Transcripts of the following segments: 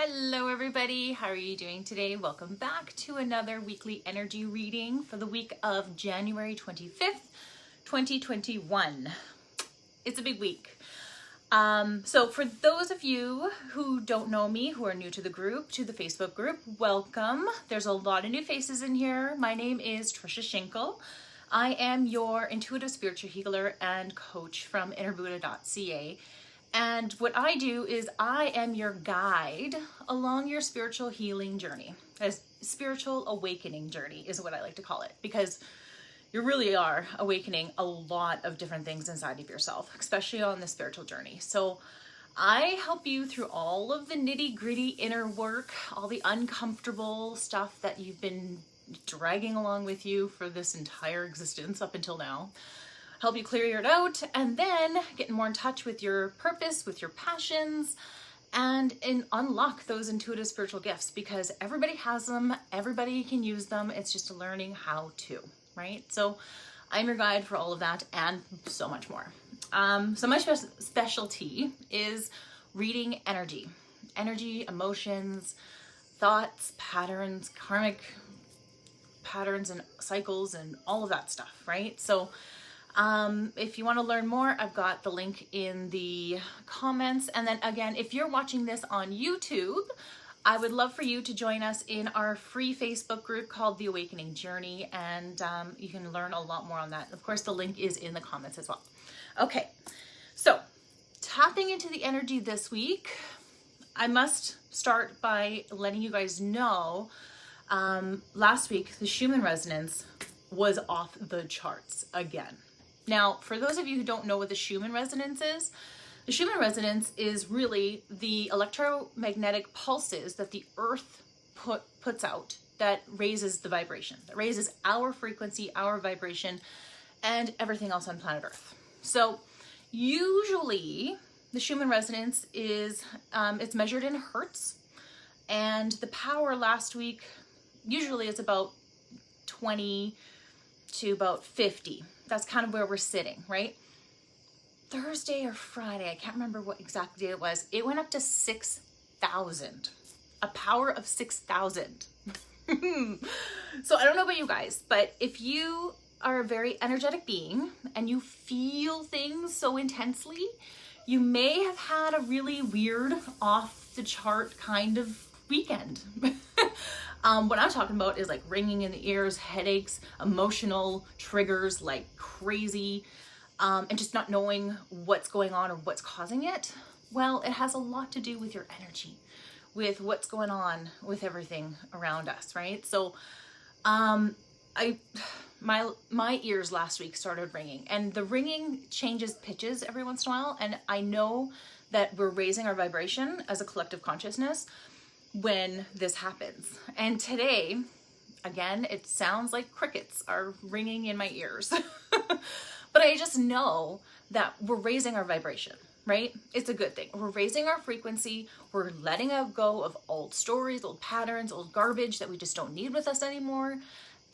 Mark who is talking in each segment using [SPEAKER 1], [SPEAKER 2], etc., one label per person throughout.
[SPEAKER 1] Hello everybody, how are you doing today? Welcome back to another weekly energy reading for the week of January 25th, 2021. It's a big week. So for those of you who don't know me, who are new to the group, to the Facebook group, welcome. There's a lot of new faces in here. My name is Trisha Schinkel. I am your intuitive spiritual healer and coach from innerbuddha.ca. And what I do is I am your guide along your spiritual healing journey. A spiritual awakening journey is what I like to call it, because you really are awakening a lot of different things inside of yourself, especially on the spiritual journey. So I help you through all of the nitty-gritty inner work, all the uncomfortable stuff that you've been dragging along with you for this entire existence up until now. Help you clear it out, and then get more in touch with your purpose, with your passions, and unlock those intuitive spiritual gifts, because everybody has them, everybody can use them. It's just learning how to, right? So I'm your guide for all of that and so much more. So my specialty is reading energy, emotions, thoughts, patterns, karmic patterns and cycles and all of that stuff, right? So if you want to learn more, I've got the link in the comments. And then again, if you're watching this on YouTube, I would love for you to join us in our free Facebook group called The Awakening Journey. And you can learn a lot more on that. Of course, the link is in the comments as well. Okay, so tapping into the energy this week, I must start by letting you guys know, last week, the Schumann resonance was off the charts again. Now, for those of you who don't know what the Schumann resonance is, the Schumann resonance is really the electromagnetic pulses that the Earth puts out that raises the vibration, that raises our frequency, our vibration, and everything else on planet Earth. So usually the Schumann resonance is, it's measured in hertz, and the power last week usually is about 20 to about 50. That's kind of where we're sitting, right? Thursday or Friday, I can't remember what exact day it was. It went up to 6,000, a power of 6,000. So I don't know about you guys, but if you are a very energetic being and you feel things so intensely, you may have had a really weird, off the chart kind of weekend. What I'm talking about is like ringing in the ears, headaches, emotional triggers like crazy, and just not knowing what's going on or what's causing it. Well, it has a lot to do with your energy, with what's going on with everything around us, right? So my ears last week started ringing, and the ringing changes pitches every once in a while, and I know that we're raising our vibration as a collective consciousness when this happens. And today, again, it sounds like crickets are ringing in my ears. But I just know that we're raising our vibration, right? It's a good thing. We're raising our frequency. We're letting go of old stories, old patterns, old garbage that we just don't need with us anymore.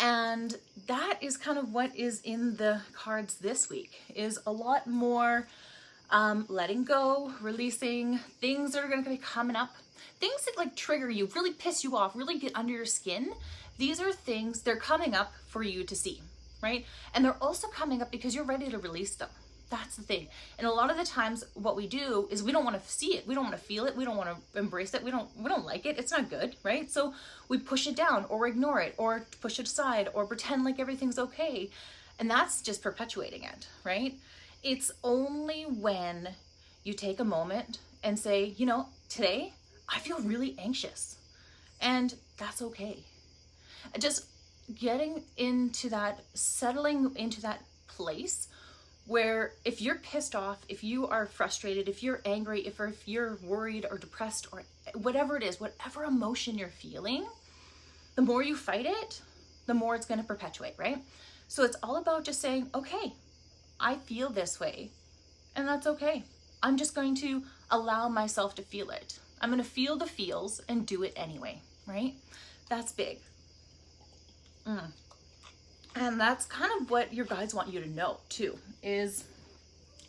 [SPEAKER 1] And that is kind of what is in the cards this week, is a lot more letting go, releasing things that are going to be coming up. Things that like trigger you, really piss you off, really get under your skin. These are things, they're coming up for you to see, right? And they're also coming up because you're ready to release them. That's the thing. And a lot of the times what we do is we don't want to see it. We don't want to feel it. We don't want to embrace it. We don't like it. It's not good, right? So we push it down or ignore it or push it aside or pretend like everything's okay. And that's just perpetuating it, right? It's only when you take a moment and say, you know, today I feel really anxious, and that's okay. Just getting into that, settling into that place where if you're pissed off, if you are frustrated, if you're angry, if you're worried or depressed or whatever it is, whatever emotion you're feeling, the more you fight it, the more it's going to perpetuate, right? So it's all about just saying, okay, I feel this way, and that's okay. I'm just going to allow myself to feel it. I'm going to feel the feels and do it anyway, right? That's big. And that's kind of what your guides want you to know too, is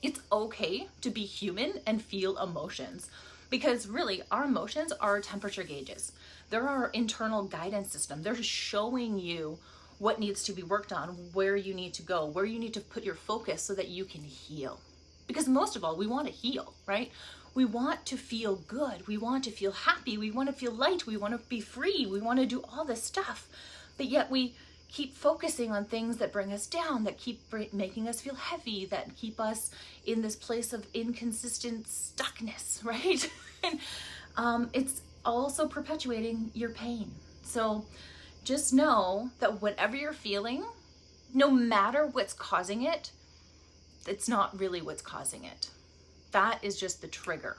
[SPEAKER 1] it's okay to be human and feel emotions. Because really, our emotions are temperature gauges. They're our internal guidance system. They're just showing you what needs to be worked on, where you need to go, where you need to put your focus so that you can heal. Because most of all, we want to heal, right? We want to feel good. We want to feel happy. We want to feel light. We want to be free. We want to do all this stuff. But yet we keep focusing on things that bring us down, that keep making us feel heavy, that keep us in this place of inconsistent stuckness, right? And it's also perpetuating your pain. So just know that whatever you're feeling, no matter what's causing it, it's not really what's causing it. That is just the trigger.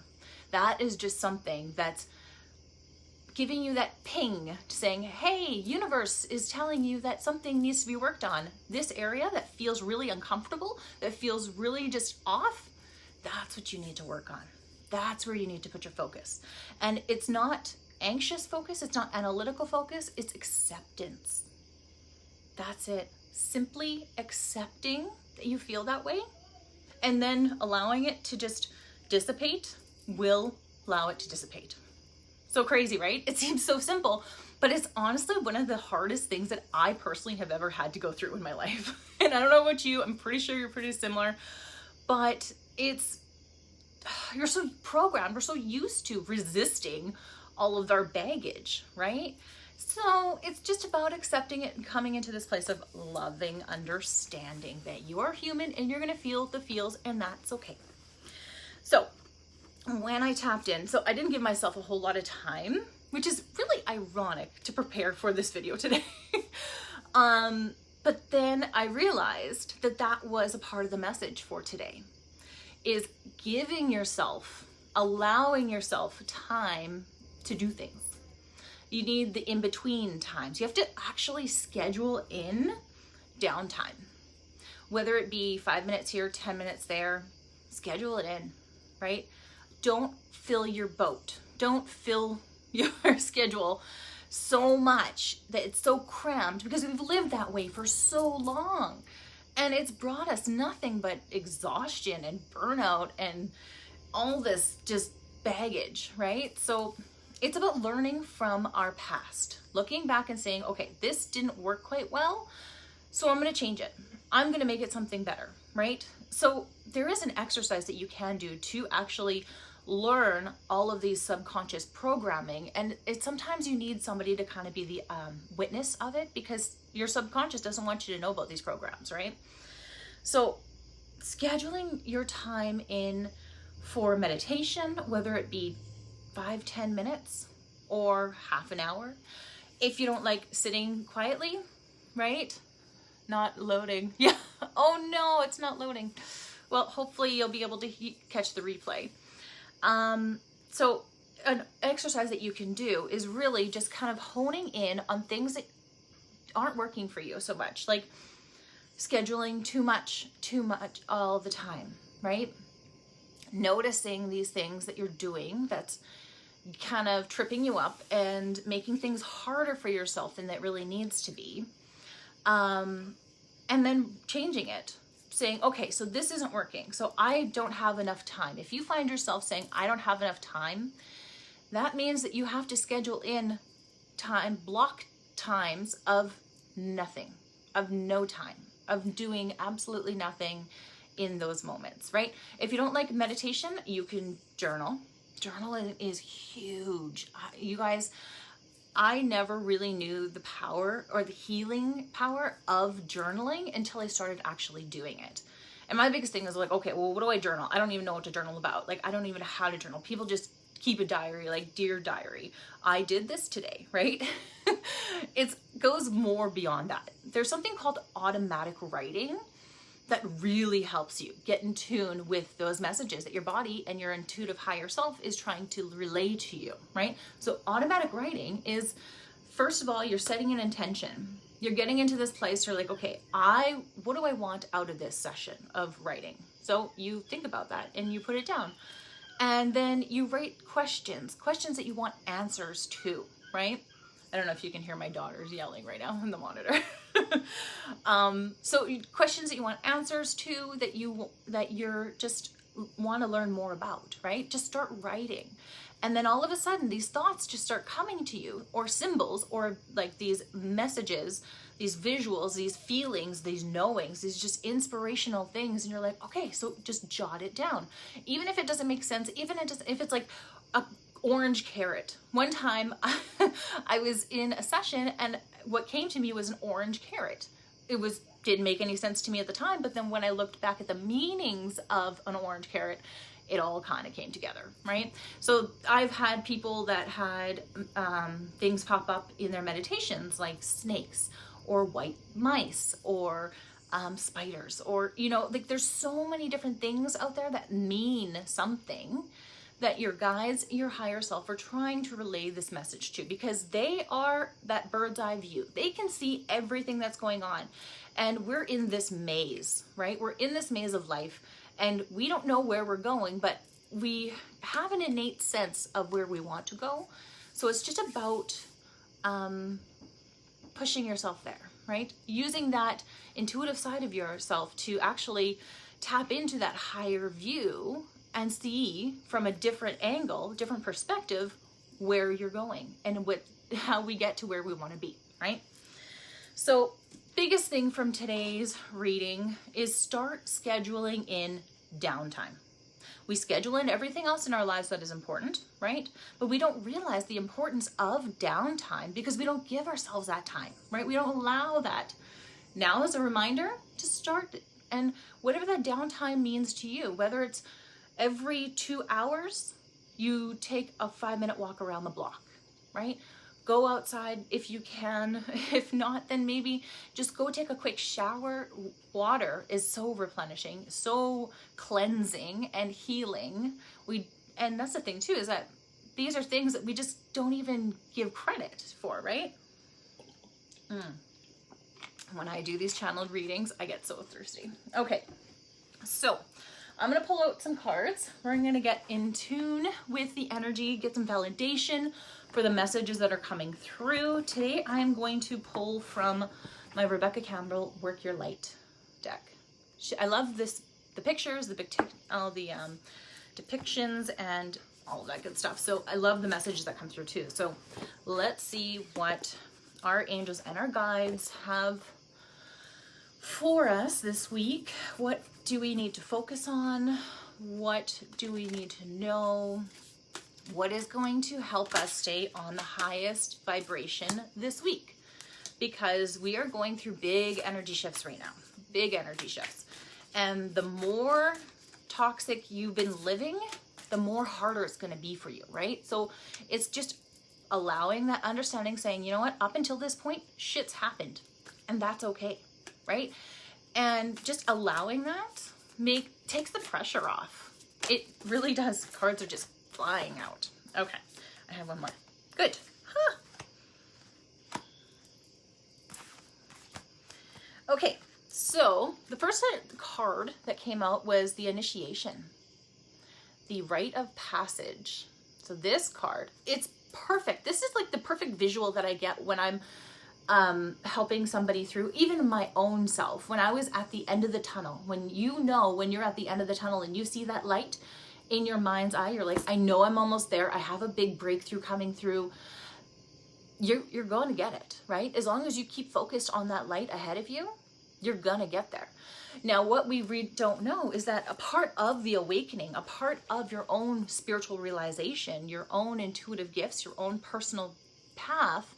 [SPEAKER 1] That is just something that's giving you that ping, saying, hey, universe is telling you that something needs to be worked on. This area that feels really uncomfortable, that feels really just off, that's what you need to work on. That's where you need to put your focus. And it's not anxious focus, it's not analytical focus, it's acceptance. That's it. Simply accepting that you feel that way and then allowing it to just dissipate will allow it to dissipate. So crazy, right? It seems so simple, but it's honestly one of the hardest things that I personally have ever had to go through in my life. And I don't know about you, I'm pretty sure you're pretty similar, but you're so programmed, we're so used to resisting all of our baggage, right? So it's just about accepting it and coming into this place of loving understanding that you are human and you're gonna feel the feels, and that's okay. So when I tapped in, so I didn't give myself a whole lot of time, which is really ironic to prepare for this video today. But then I realized that that was a part of the message for today, is giving yourself, allowing yourself time to do things. You need the in-between times. You have to actually schedule in downtime. Whether it be 5 minutes here, 10 minutes there, schedule it in, right? Don't fill your boat. Don't fill your schedule so much that it's so crammed, because we've lived that way for so long. And it's brought us nothing but exhaustion and burnout and all this just baggage, right? So it's about learning from our past, looking back and saying, okay, this didn't work quite well, so I'm going to change it. I'm going to make it something better, right? So there is an exercise that you can do to actually learn all of these subconscious programming. And sometimes you need somebody to kind of be the witness of it, because your subconscious doesn't want you to know about these programs, right? So scheduling your time in for meditation, whether it be 5-10 minutes or half an hour. If you don't like sitting quietly, right? Not loading. Yeah. Oh no, it's not loading. Well, hopefully you'll be able to catch the replay. So an exercise that you can do is really just kind of honing in on things that aren't working for you so much, like scheduling too much all the time, right? Noticing these things that you're doing that's kind of tripping you up and making things harder for yourself than that really needs to be. And then changing it, saying, okay, so this isn't working, so I don't have enough time. If you find yourself saying, I don't have enough time, that means that you have to schedule in time, block times of nothing, of no time, of doing absolutely nothing in those moments, right? If you don't like meditation, you can journal. Journaling is huge. You guys, I never really knew the power or the healing power of journaling until I started actually doing it. And my biggest thing is like, okay, well, what do I journal? I don't even know what to journal about. Like, I don't even know how to journal. People just keep a diary, like Dear Diary. I did this today, right? It goes more beyond that. There's something called automatic writing that really helps you get in tune with those messages that your body and your intuitive higher self is trying to relay to you, right? So automatic writing is, first of all, you're setting an intention. You're getting into this place, you're like, okay, what do I want out of this session of writing? So you think about that and you put it down. And then you write questions that you want answers to, right? I don't know if you can hear my daughters yelling right now in the monitor. So questions that you want answers to, that you're just want to learn more about, right? Just start writing. And then all of a sudden these thoughts just start coming to you, or symbols, or like these messages, these visuals, these feelings, these knowings, these just inspirational things. And you're like, okay, so just jot it down. Even if it doesn't make sense, even if it's like a orange carrot. One time I was in a session and what came to me was an orange carrot. Didn't make any sense to me at the time, but then when I looked back at the meanings of an orange carrot, it all kind of came together, right? So I've had people that had things pop up in their meditations, like snakes or white mice or spiders, or, you know, like there's so many different things out there that mean something that your guides, your higher self are trying to relay this message to, because they are that bird's eye view. They can see everything that's going on. And we're in this maze, right? We're in this maze of life and we don't know where we're going, but we have an innate sense of where we want to go. So it's just about pushing yourself there, right? Using that intuitive side of yourself to actually tap into that higher view and see from a different angle, different perspective, where you're going and how we get to where we want to be, right? So biggest thing from today's reading is start scheduling in downtime. We schedule in everything else in our lives that is important, right? But we don't realize the importance of downtime because we don't give ourselves that time, right? We don't allow that. Now is a reminder to start, and whatever that downtime means to you, whether it's every 2 hours, you take a 5-minute walk around the block, right? Go outside if you can. If not, then maybe just go take a quick shower. Water is so replenishing, so cleansing and healing. And that's the thing too, is that these are things that we just don't even give credit for, right? When I do these channeled readings, I get so thirsty. Okay, so I'm going to pull out some cards. We're going to get in tune with the energy, get some validation for the messages that are coming through. Today, I'm going to pull from my Rebecca Campbell Work Your Light deck. I love the pictures, all the depictions, and all of that good stuff. So I love the messages that come through too. So let's see what our angels and our guides have for us this week. What do we need to focus on? What do we need to know? What is going to help us stay on the highest vibration this week? Because we are going through big energy shifts right now, big energy shifts. And the more toxic you've been living, the more harder it's going to be for you, right? So it's just allowing that understanding, saying, you know what, up until this point, shit's happened, and that's okay, right? And just allowing that takes the pressure off. It really does. Cards are just flying out. Okay, I have one more. Good. Huh. Okay, so the first card that came out was the initiation, the rite of passage. So this card, it's perfect. This is like the perfect visual that I get when I'm helping somebody through, even my own self. When I was at the end of the tunnel, when you're at the end of the tunnel and you see that light in your mind's eye, you're like, I know I'm almost there. I have a big breakthrough coming through. You're going to get it, right? As long as you keep focused on that light ahead of you, you're gonna get there. Now, what we don't know is that a part of the awakening, a part of your own spiritual realization, your own intuitive gifts, your own personal path,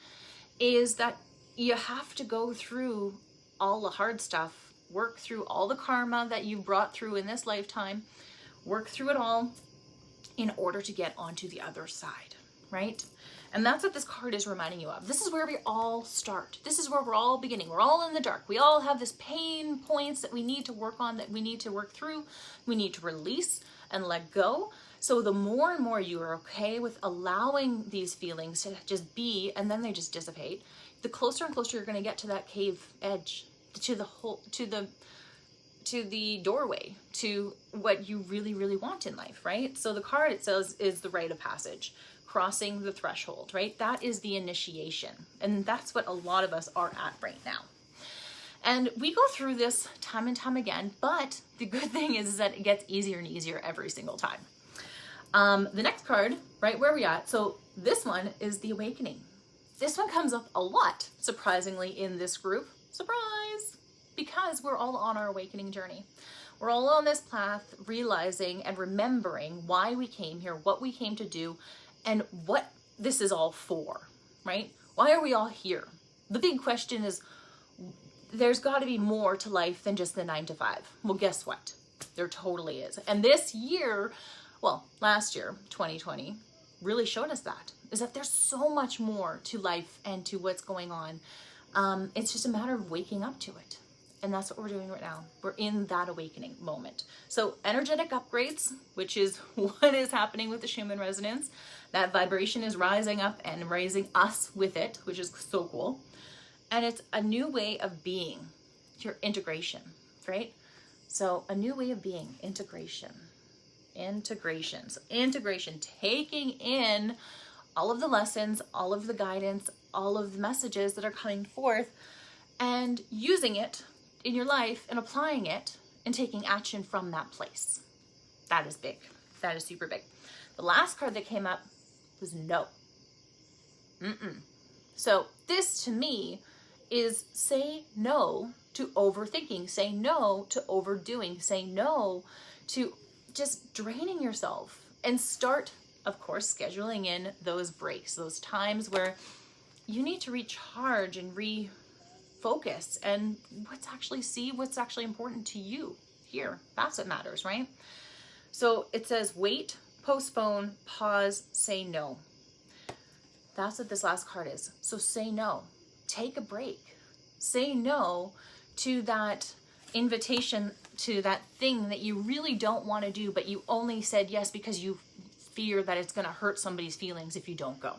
[SPEAKER 1] is that you have to go through all the hard stuff, work through all the karma that you brought through in this lifetime, work through it all in order to get onto the other side, right? And that's what this card is reminding you of. This is where we all start. This is where we're all beginning. We're all in the dark. We all have this pain points that we need to work on, that we need to work through. We need to release and let go. So the more and more you are okay with allowing these feelings to just be, and then they just dissipate, the closer and closer you're going to get to that cave edge, to the doorway, to what you really, really want in life, right? So the card, it says, is the rite of passage, crossing the threshold, right? That is the initiation. And that's what a lot of us are at right now. And we go through this time and time again, but the good thing is that it gets easier and easier every single time. The next card, right where we at. So this one is the awakening. This one comes up a lot, surprisingly, in this group. Surprise! Because we're all on our awakening journey. We're all on this path, realizing and remembering why we came here, what we came to do, and what this is all for, right? Why are we all here? The big question is, there's got to be more to life than just the 9 to 5. Well, guess what? There totally is. And this year, well, last year, 2020, really showed us that, is that there's so much more to life and to what's going on. It's just a matter of waking up to it. And that's what we're doing right now. We're in that awakening moment. So energetic upgrades, which is what is happening with the Schumann resonance, that vibration is rising up and raising us with it, which is so cool. And it's a new way of being, your integration, right? So a new way of being, integration. So integration, taking in all of the lessons, all of the guidance, all of the messages that are coming forth and using it in your life and applying it and taking action from that place. That is big. That is super big. The last card that came up was no. So this to me is say no to overthinking, say no to overdoing, say no to just draining yourself, and start, of course, scheduling in those breaks, those times where you need to recharge and refocus and what's actually important to you here. That's what matters, right? So it says wait, postpone, pause, say no. That's what this last card is. So say no, take a break, say no to that invitation, to that thing that you really don't want to do, but you only said yes because you fear that it's going to hurt somebody's feelings if you don't go.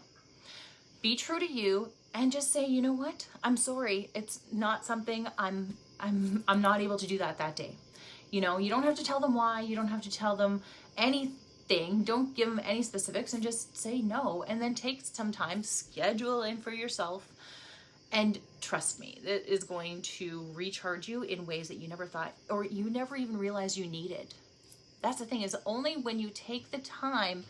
[SPEAKER 1] Be true to you and just say, you know what? I'm sorry. It's not something I'm not able to do that day. You know, you don't have to tell them why. You don't have to tell them anything. Don't give them any specifics and just say no. And then take some time, schedule in for yourself. And trust me, it is going to recharge you in ways that you never thought, or you never even realized you needed. That's the thing, is only when you take the time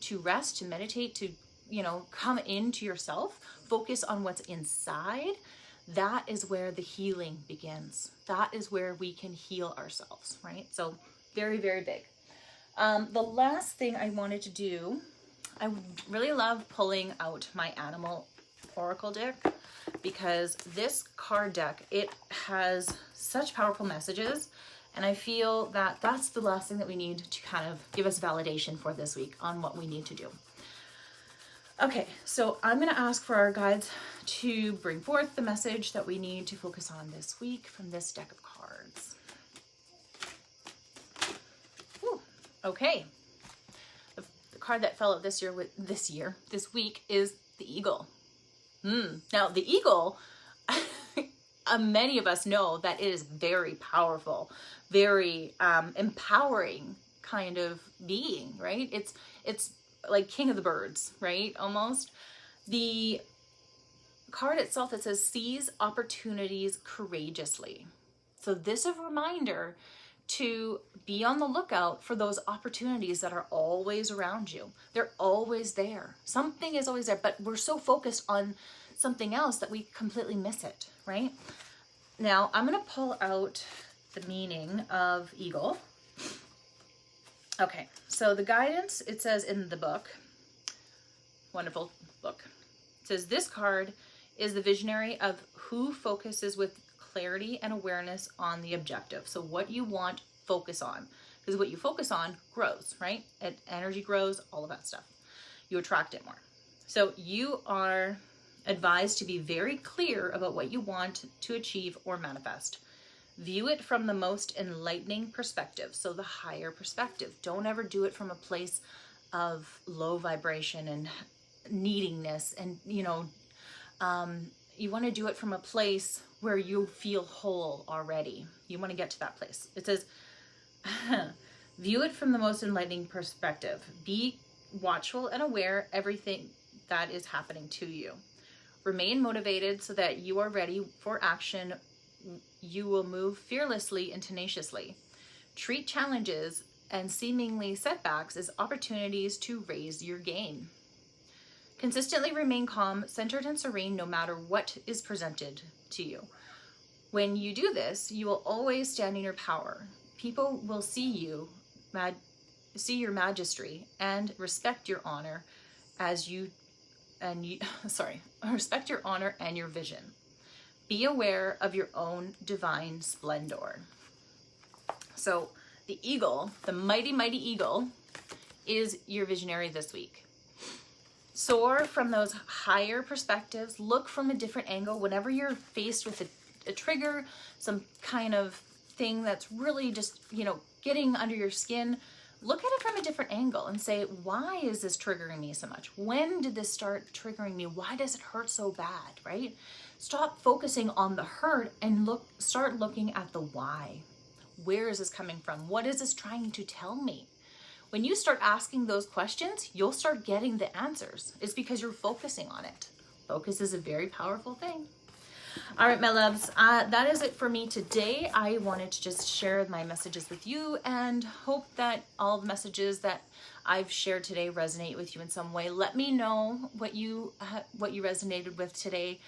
[SPEAKER 1] to rest, to meditate, to, you know, come into yourself, focus on what's inside, that is where the healing begins. That is where we can heal ourselves, right? So very, very big. The last thing I wanted to do, I really love pulling out my animal oracle deck, because this card deck, it has such powerful messages, and I feel that that's the last thing that we need to kind of give us validation for this week on what we need to do. Okay, so I'm going to ask for our guides to bring forth the message that we need to focus on this week from this deck of cards. Whew. Okay, the card that fell out this week is the eagle. Now, the eagle, many of us know that it is very powerful, very empowering kind of being, right? It's like king of the birds, right? Almost. The card itself, it says seize opportunities courageously. So this is a reminder to be on the lookout for those opportunities that are always around you. They're always there. Something is always there, but we're so focused on something else that we completely miss it, right? Now, I'm going to pull out the meaning of eagle. Okay, so the guidance, it says in the book, wonderful book, it says this card is the visionary of who focuses with clarity and awareness on the objective. So what you want, focus on, because what you focus on grows, right? Energy grows, all of that stuff. You attract it more. So you are advised to be very clear about what you want to achieve or manifest. View it from the most enlightening perspective, so the higher perspective. Don't ever do it from a place of low vibration and needingness, and you want to do it from a place where you feel whole already. You want to get to that place. It says, view it from the most enlightening perspective. Be watchful and aware everything that is happening to you. Remain motivated so that you are ready for action. You will move fearlessly and tenaciously. Treat challenges and seemingly setbacks as opportunities to raise your game. Consistently remain calm, centered, and serene no matter what is presented to you. When you do this, you will always stand in your power. People will see your majesty and respect your honor respect your honor and your vision. Be aware of your own divine splendor. So the eagle, the mighty, mighty eagle, is your visionary this week. Soar from those higher perspectives. Look from a different angle whenever you're faced with a trigger, some kind of thing that's really just, getting under your skin. Look at it from a different angle and say, why is this triggering me so much? When did this start triggering me? Why does it hurt so bad, right? Stop focusing on the hurt and start looking at the why. Where is this coming from? What is this trying to tell me? When you start asking those questions, you'll start getting the answers. It's because you're focusing on it. Focus is a very powerful thing. All right, my loves, that is it for me today. I wanted to just share my messages with you and hope that all the messages that I've shared today resonate with you in some way. Let me know what you resonated with today.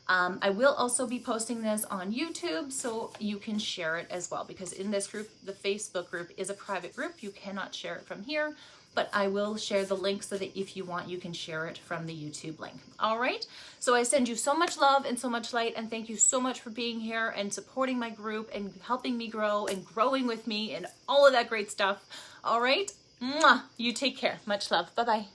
[SPEAKER 1] I will also be posting this on YouTube so you can share it as well, because in this group, the Facebook group is a private group. You cannot share it from here, but I will share the link so that if you want, you can share it from the YouTube link. All right. So I send you so much love and so much light, and thank you so much for being here and supporting my group and helping me grow and growing with me and all of that great stuff. All right. Mwah. You take care. Much love. Bye-bye.